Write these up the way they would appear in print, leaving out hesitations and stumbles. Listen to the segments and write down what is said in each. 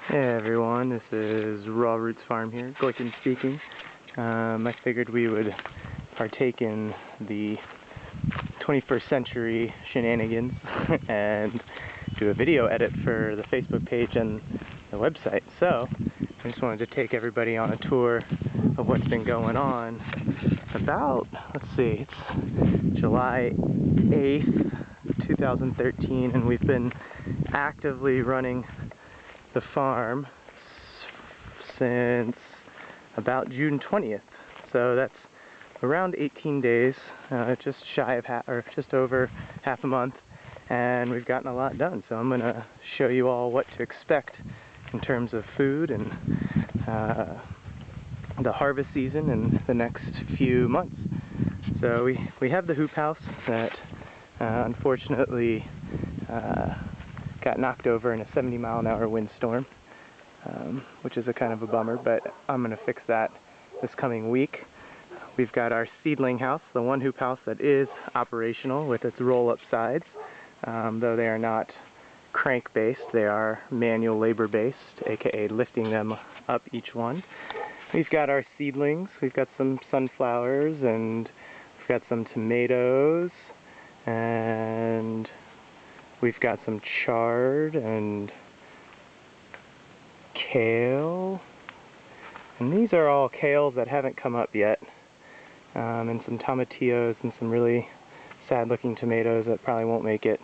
Hey everyone, this is Raw Roots Farm here, Glikin speaking. I figured we would partake in the 21st century shenanigans and do a video edit for the Facebook page and the website. So, I just wanted to take everybody on a tour of what's been going on about, let's see, it's July 8th, 2013, and we've been actively running the farm since about June 20th, so that's around 18 days, just shy of just over half a month, and we've gotten a lot done. So I'm going to show you all what to expect in terms of food and the harvest season in the next few months. So we have the hoop house that unfortunately got knocked over in a 70-mile-an-hour windstorm, which is a kind of a bummer, but I'm going to fix that this coming week. We've got our seedling house, the one hoop house that is operational with its roll-up sides, though they are not crank-based, they are manual labor-based, aka lifting them up each one. We've got our seedlings, we've got some sunflowers, and we've got some tomatoes, and we've got some chard and kale, and these are all kales that haven't come up yet, and some tomatillos and some really sad looking tomatoes that probably won't make it.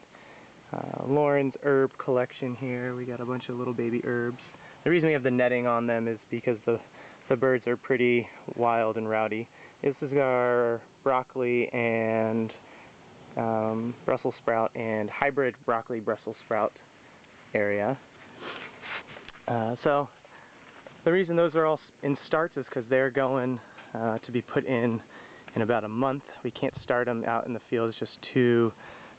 Lauren's herb collection here, we got a bunch of little baby herbs. The reason we have the netting on them is because the birds are pretty wild and rowdy. This is our broccoli and Brussels sprout and hybrid broccoli Brussels sprout area. So the reason those are all in starts is because they're going to be put in about a month. We can't start them out in the field, it's just too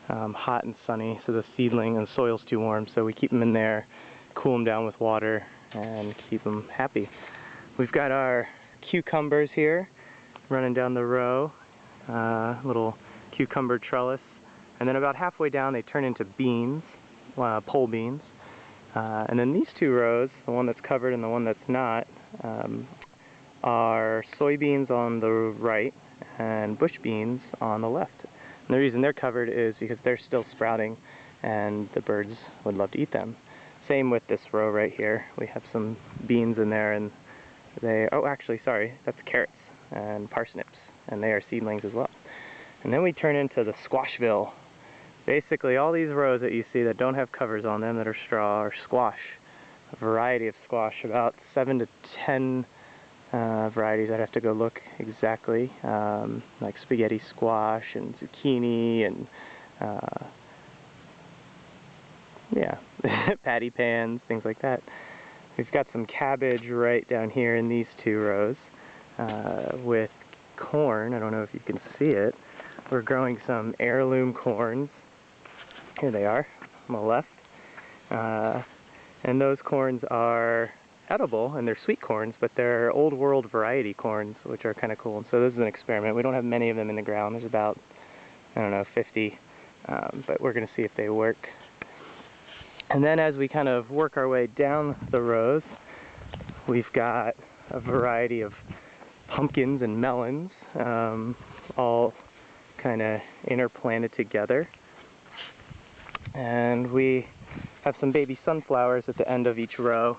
hot and sunny, so the seedling and the soil's too warm, so we keep them in there, cool them down with water, and keep them happy. We've got our cucumbers here running down the row, little cucumber trellis, and then about halfway down they turn into beans, pole beans, and then these two rows, the one that's covered and the one that's not, are soybeans on the right and bush beans on the left. And the reason they're covered is because they're still sprouting and the birds would love to eat them. Same with this row right here. We have some beans in there, and that's carrots and parsnips, and they are seedlings as well. And then we turn into the Squashville. Basically all these rows that you see that don't have covers on them that are straw are squash. A variety of squash, about 7 to 10 varieties. I'd have to go look exactly, like spaghetti squash and zucchini and patty pans, things like that. We've got some cabbage right down here in these two rows with corn. I don't know if you can see it. We're growing some heirloom corns. Here they are on the left. And those corns are edible, and they're sweet corns, but they're old world variety corns, which are kind of cool. And so this is an experiment. We don't have many of them in the ground. There's about, 50, but we're going to see if they work. And then as we kind of work our way down the rows, we've got a variety of pumpkins and melons, all kind of interplanted together. And we have some baby sunflowers at the end of each row,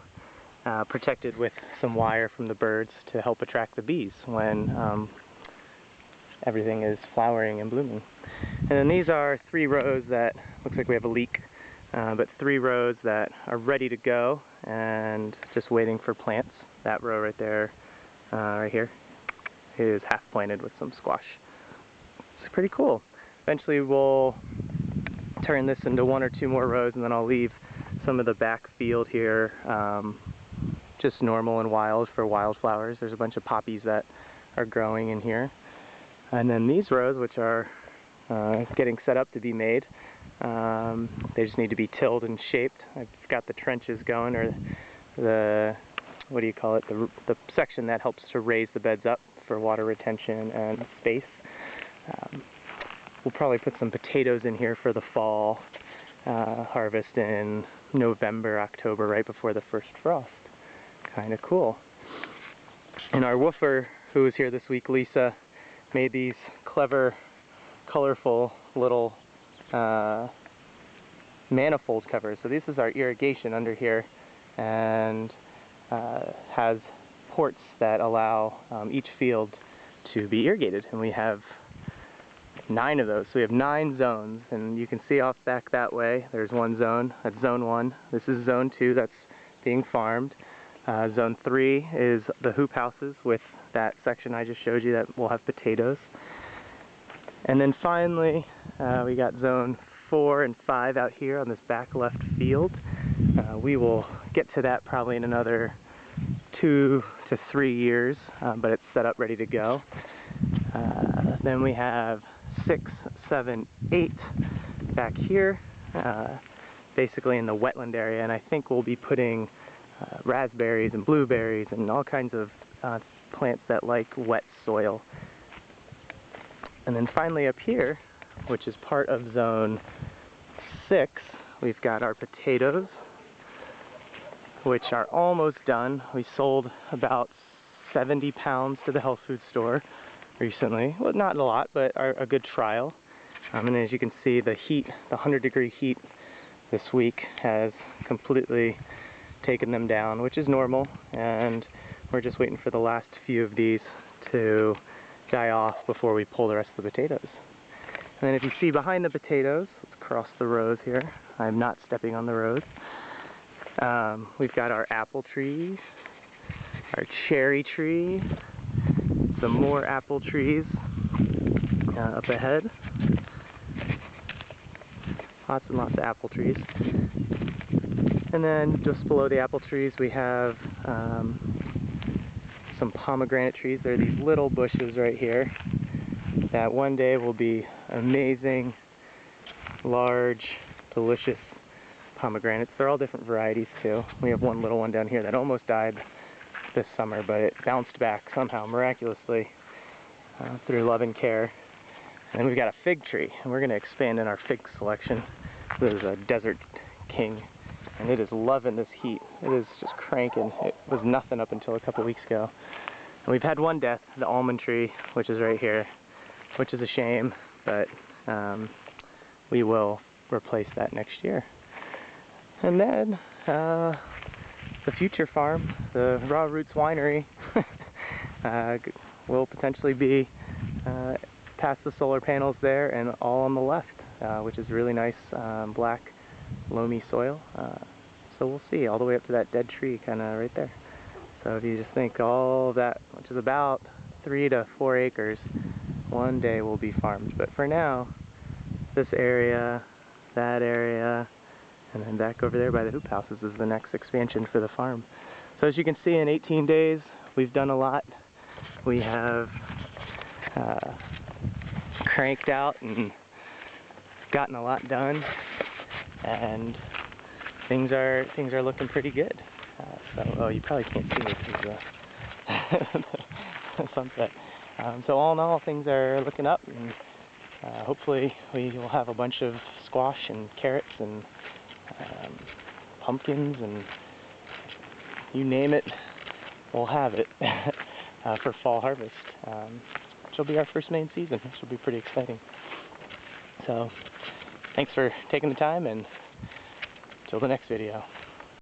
protected with some wire from the birds to help attract the bees when everything is flowering and blooming. And then these are 3 rows that, looks like we have a leak, but 3 rows that are ready to go and just waiting for plants. That row right there, right here, is half planted with some squash. It's pretty cool. Eventually we'll turn this into 1 or 2 more rows, and then I'll leave some of the back field here just normal and wild for wildflowers. There's a bunch of poppies that are growing in here. And then these rows, which are getting set up to be made, they just need to be tilled and shaped. I've got the trenches going, or the, what do you call it, the section that helps to raise the beds up for water retention and space. We'll probably put some potatoes in here for the fall, harvest in November, October, right before the first frost. Kind of cool. And our woofer, who was here this week, Lisa, made these clever, colorful little manifold covers. So this is our irrigation under here, and has ports that allow each field to be irrigated. And we have 9 of those. So we have 9 zones, and you can see off back that way, there's one zone. That's zone 1. This is zone 2, that's being farmed. Zone 3 is the hoop houses with that section I just showed you that will have potatoes. And then finally, we got zone 4 and 5 out here on this back left field. We will get to that probably in another 2 to 3 years, but it's set up ready to go. Then we have 6, 7, 8 back here, basically in the wetland area, and I think we'll be putting raspberries and blueberries and all kinds of plants that like wet soil. And then finally up here, which is part of zone 6, we've got our potatoes, which are almost done. We sold about 70 pounds to the health food store recently. Well, not a lot, but a good trial. And as you can see, the heat, the 100-degree heat this week has completely taken them down, which is normal, and we're just waiting for the last few of these to die off before we pull the rest of the potatoes. And then if you see behind the potatoes, let's cross the rows here. I'm not stepping on the rows. We've got our apple trees, our cherry tree, some more apple trees up ahead. Lots and lots of apple trees. And then just below the apple trees we have some pomegranate trees. There are these little bushes right here that one day will be amazing, large, delicious pomegranates. They're all different varieties too. We have one little one down here that almost died this summer, but it bounced back somehow miraculously through love and care. And then we've got a fig tree, and we're going to expand in our fig selection. This is a Desert King, and it is loving this heat. It is just cranking. It was nothing up until a couple weeks ago. And we've had one death, the almond tree, which is right here, which is a shame, but we will replace that next year. And then the future farm, the Raw Roots Winery, will potentially be past the solar panels there and all on the left, which is really nice black loamy soil. So we'll see, all the way up to that dead tree kind of right there. So if you just think all of that, which is about 3 to 4 acres, one day will be farmed. But for now, this area, that area, and then back over there by the hoop houses is the next expansion for the farm. So as you can see, in 18 days, we've done a lot. We have cranked out and gotten a lot done, and things are looking pretty good. So you probably can't see it because the sunset. So all in all, things are looking up, and hopefully we will have a bunch of squash and carrots and pumpkins and you name it, we'll have it for fall harvest, which will be our first main season, which will be pretty exciting. So thanks for taking the time, and till the next video.